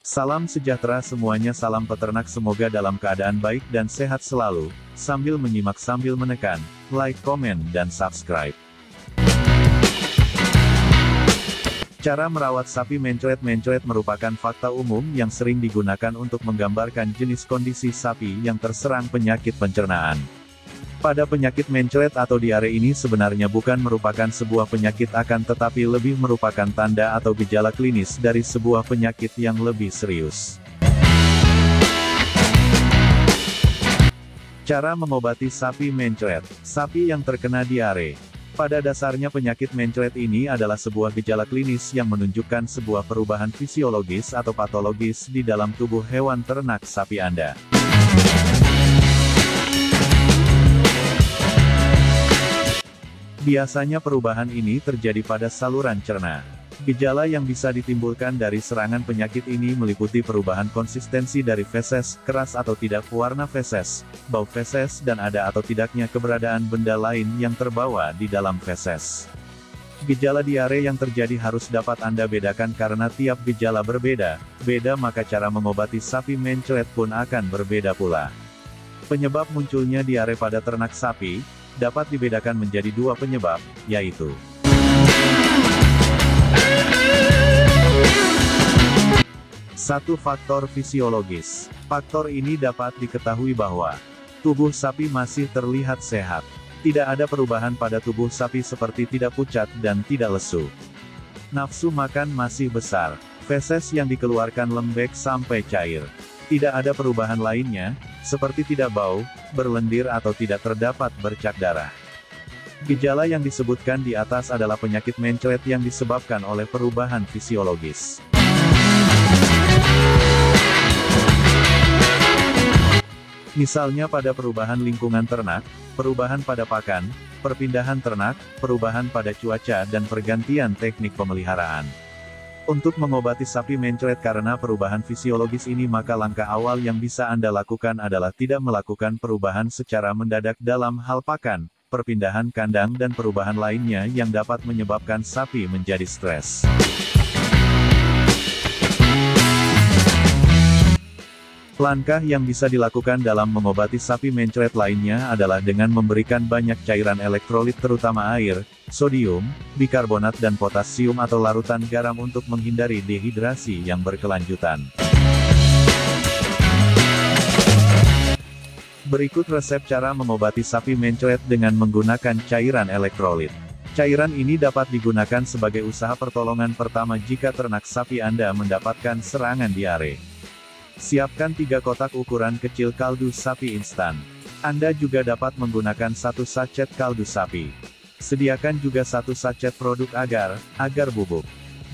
Salam sejahtera semuanya, salam peternak, semoga dalam keadaan baik dan sehat selalu, sambil menyimak sambil menekan like, komen, dan subscribe. Cara merawat sapi mencret. Mencret merupakan fakta umum yang sering digunakan untuk menggambarkan jenis kondisi sapi yang terserang penyakit pencernaan. Pada penyakit mencret atau diare ini sebenarnya bukan merupakan sebuah penyakit, akan tetapi lebih merupakan tanda atau gejala klinis dari sebuah penyakit yang lebih serius. Cara mengobati sapi mencret. Sapi yang terkena diare. Pada dasarnya penyakit mencret ini adalah sebuah gejala klinis yang menunjukkan sebuah perubahan fisiologis atau patologis di dalam tubuh hewan ternak sapi Anda. Biasanya perubahan ini terjadi pada saluran cerna. Gejala yang bisa ditimbulkan dari serangan penyakit ini meliputi perubahan konsistensi dari feses, keras atau tidak, warna feses, bau feses, dan ada atau tidaknya keberadaan benda lain yang terbawa di dalam feses. Gejala diare yang terjadi harus dapat Anda bedakan karena tiap gejala berbeda, maka cara mengobati sapi mencret pun akan berbeda pula. Penyebab munculnya diare pada ternak sapi dapat dibedakan menjadi dua penyebab, yaitu satu, faktor fisiologis. Faktor ini dapat diketahui bahwa tubuh sapi masih terlihat sehat. Tidak ada perubahan pada tubuh sapi seperti tidak pucat dan tidak lesu. Nafsu makan masih besar. Feses yang dikeluarkan lembek sampai cair. Tidak ada perubahan lainnya, seperti tidak bau, berlendir atau tidak terdapat bercak darah. Gejala yang disebutkan di atas adalah penyakit mencret yang disebabkan oleh perubahan fisiologis. Misalnya pada perubahan lingkungan ternak, perubahan pada pakan, perpindahan ternak, perubahan pada cuaca dan pergantian teknik pemeliharaan. Untuk mengobati sapi mencret karena perubahan fisiologis ini, maka langkah awal yang bisa Anda lakukan adalah tidak melakukan perubahan secara mendadak dalam hal pakan, perpindahan kandang dan perubahan lainnya yang dapat menyebabkan sapi menjadi stres. Langkah yang bisa dilakukan dalam mengobati sapi mencret lainnya adalah dengan memberikan banyak cairan elektrolit terutama air, sodium, bikarbonat dan potasium atau larutan garam untuk menghindari dehidrasi yang berkelanjutan. Berikut resep cara mengobati sapi mencret dengan menggunakan cairan elektrolit. Cairan ini dapat digunakan sebagai usaha pertolongan pertama jika ternak sapi Anda mendapatkan serangan diare. Siapkan 3 kotak ukuran kecil kaldu sapi instan. Anda juga dapat menggunakan 1 sachet kaldu sapi. Sediakan juga 1 sachet produk agar bubuk.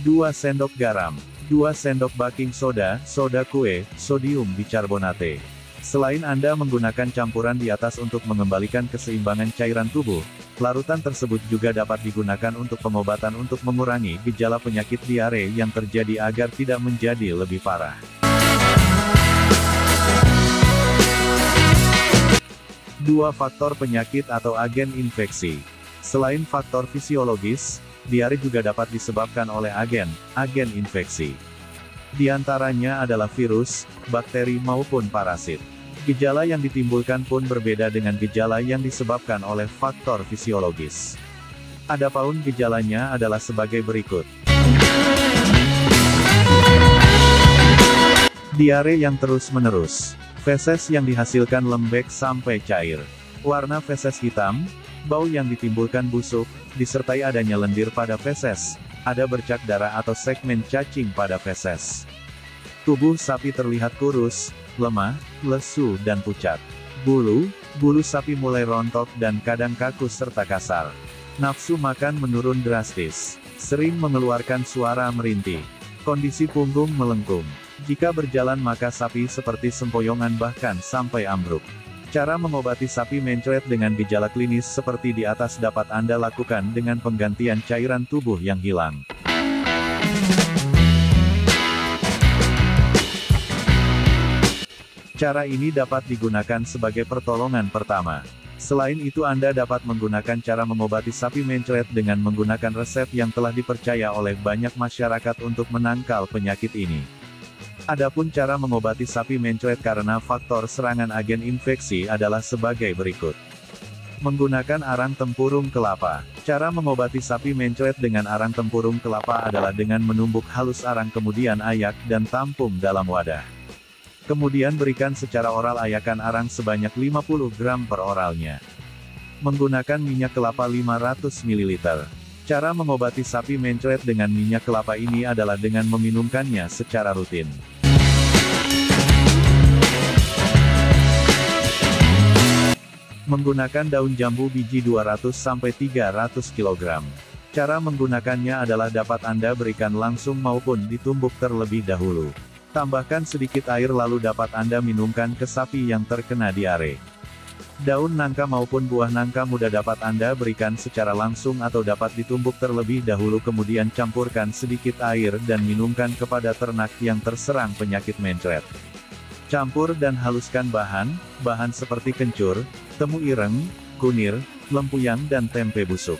2 sendok garam. 2 sendok baking soda, soda kue, sodium bikarbonate. Selain Anda menggunakan campuran di atas untuk mengembalikan keseimbangan cairan tubuh, larutan tersebut juga dapat digunakan untuk pengobatan untuk mengurangi gejala penyakit diare yang terjadi agar tidak menjadi lebih parah. 2 faktor penyakit atau agen infeksi. Selain faktor fisiologis, diare juga dapat disebabkan oleh agen infeksi. Di antaranya adalah virus, bakteri maupun parasit. Gejala yang ditimbulkan pun berbeda dengan gejala yang disebabkan oleh faktor fisiologis. Adapun gejalanya adalah sebagai berikut. Diare yang terus-menerus. Feses yang dihasilkan lembek sampai cair. Warna feses hitam. Bau yang ditimbulkan busuk, disertai adanya lendir pada feses. Ada bercak darah atau segmen cacing pada feses. Tubuh sapi terlihat kurus, lemah, lesu dan pucat. Bulu sapi mulai rontok dan kadang kaku serta kasar. Nafsu makan menurun drastis. Sering mengeluarkan suara merintih. Kondisi punggung melengkung. Jika berjalan maka sapi seperti sempoyongan bahkan sampai ambruk. Cara mengobati sapi mencret dengan gejala klinis seperti di atas dapat Anda lakukan dengan penggantian cairan tubuh yang hilang. Cara ini dapat digunakan sebagai pertolongan pertama. Selain itu Anda dapat menggunakan cara mengobati sapi mencret dengan menggunakan resep yang telah dipercaya oleh banyak masyarakat untuk menangkal penyakit ini. Adapun cara mengobati sapi mencret karena faktor serangan agen infeksi adalah sebagai berikut. Menggunakan arang tempurung kelapa. Cara mengobati sapi mencret dengan arang tempurung kelapa adalah dengan menumbuk halus arang kemudian ayak dan tampung dalam wadah. Kemudian berikan secara oral ayakan arang sebanyak 50 gram per oralnya. Menggunakan minyak kelapa 500 ml. Cara mengobati sapi mencret dengan minyak kelapa ini adalah dengan meminumkannya secara rutin. Menggunakan daun jambu biji 200-300 kg. Cara menggunakannya adalah dapat Anda berikan langsung maupun ditumbuk terlebih dahulu. Tambahkan sedikit air lalu dapat Anda minumkan ke sapi yang terkena diare. Daun nangka maupun buah nangka muda dapat Anda berikan secara langsung atau dapat ditumbuk terlebih dahulu kemudian campurkan sedikit air dan minumkan kepada ternak yang terserang penyakit mencret. Campur dan haluskan bahan seperti kencur, temu ireng, kunir, lempuyang dan tempe busuk.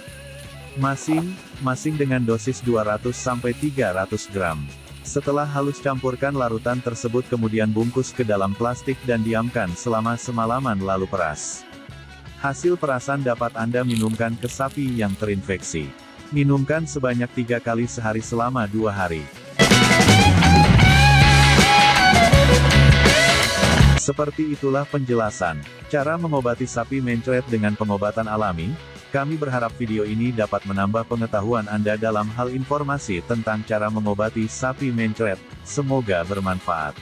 Masing dengan dosis 200-300 gram. Setelah halus campurkan larutan tersebut kemudian bungkus ke dalam plastik dan diamkan selama semalaman lalu peras. Hasil perasan dapat Anda minumkan ke sapi yang terinfeksi. Minumkan sebanyak 3 kali sehari selama 2 hari. Seperti itulah penjelasan cara mengobati sapi mencret dengan pengobatan alami. Kami berharap video ini dapat menambah pengetahuan Anda dalam hal informasi tentang cara mengobati sapi mencret. Semoga bermanfaat.